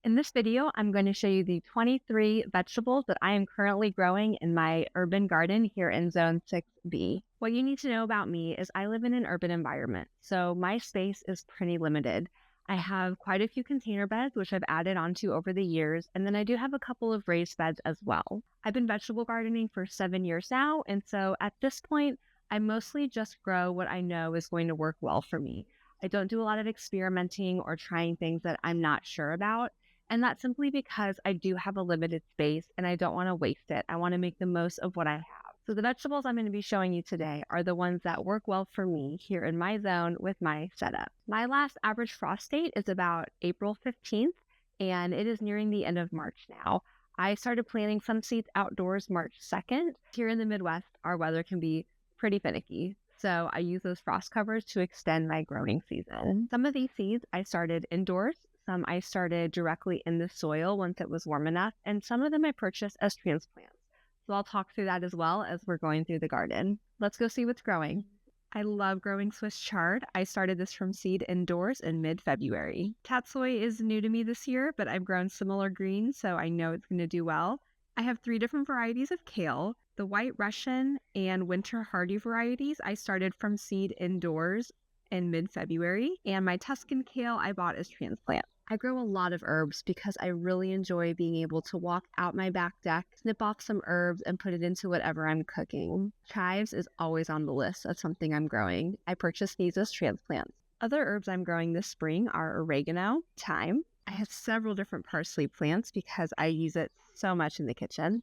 In this video, I'm going to show you the 23 vegetables that I am currently growing in my urban garden here in Zone 6B. What you need to know about me is I live in an urban environment, so my space is pretty limited. I have quite a few container beds, which I've added onto over the years, and then I do have a couple of raised beds as well. I've been vegetable gardening for 7 years now, and so at this point, I mostly just grow what I know is going to work well for me. I don't do a lot of experimenting or trying things that I'm not sure about. And that's simply because I do have a limited space and I don't want to waste it. I want to make the most of what I have. So the vegetables I'm going to be showing you today are the ones that work well for me here in my zone with my setup. My last average frost date is about April 15th, and it is nearing the end of March now. I started planting some seeds outdoors March 2nd. Here in the Midwest, our weather can be pretty finicky. So I use those frost covers to extend my growing season. Some of these seeds I started indoors. Some I started directly in the soil once it was warm enough, and some of them I purchased as transplants. So I'll talk through that as well as we're going through the garden. Let's go see what's growing. I love growing Swiss chard. I started this from seed indoors in mid-February. Tatsoi is new to me this year, but I've grown similar greens, so I know it's going to do well. I have 3 different varieties of kale. The White Russian and Winter Hardy varieties I started from seed indoors in mid-February, and my Tuscan kale I bought as transplant. I grow a lot of herbs because I really enjoy being able to walk out my back deck, snip off some herbs, and put it into whatever I'm cooking. Chives is always on the list of something I'm growing. I purchased these as transplants. Other herbs I'm growing this spring are oregano, thyme. I have several different parsley plants because I use it so much in the kitchen.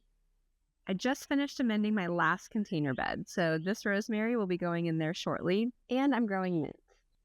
I just finished amending my last container bed, so this rosemary will be going in there shortly, and I'm growing mint.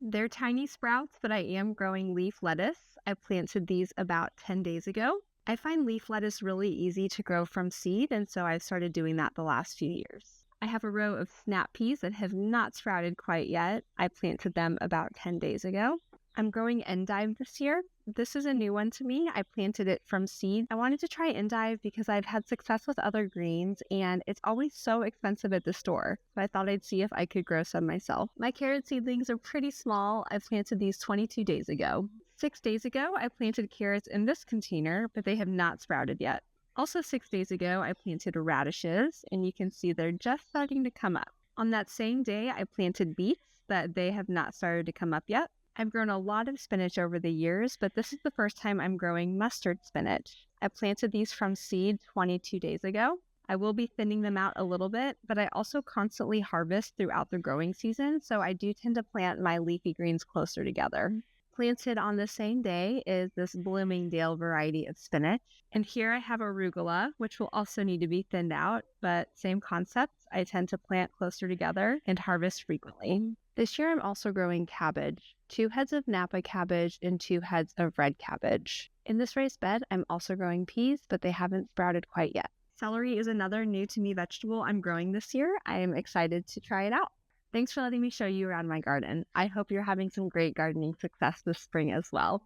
They're tiny sprouts, but I am growing leaf lettuce. I planted these about 10 days ago. I find leaf lettuce really easy to grow from seed, and so I've started doing that the last few years. I have a row of snap peas that have not sprouted quite yet. I planted them about 10 days ago. I'm growing endive this year. This is a new one to me. I planted it from seed. I wanted to try endive because I've had success with other greens and it's always so expensive at the store. So I thought I'd see if I could grow some myself. My carrot seedlings are pretty small. I planted these 22 days ago. 6 days ago, I planted carrots in this container, but they have not sprouted yet. Also 6 days ago, I planted radishes and you can see they're just starting to come up. On that same day, I planted beets, but they have not started to come up yet. I've grown a lot of spinach over the years, but this is the first time I'm growing mustard spinach. I planted these from seed 22 days ago. I will be thinning them out a little bit, but I also constantly harvest throughout the growing season, so I do tend to plant my leafy greens closer together. Planted on the same day is this Bloomingdale variety of spinach. And here I have arugula, which will also need to be thinned out, but same concepts. I tend to plant closer together and harvest frequently. This year I'm also growing cabbage, 2 heads of Napa cabbage and 2 heads of red cabbage. In this raised bed, I'm also growing peas, but they haven't sprouted quite yet. Celery is another new to me vegetable I'm growing this year. I am excited to try it out. Thanks for letting me show you around my garden. I hope you're having some great gardening success this spring as well.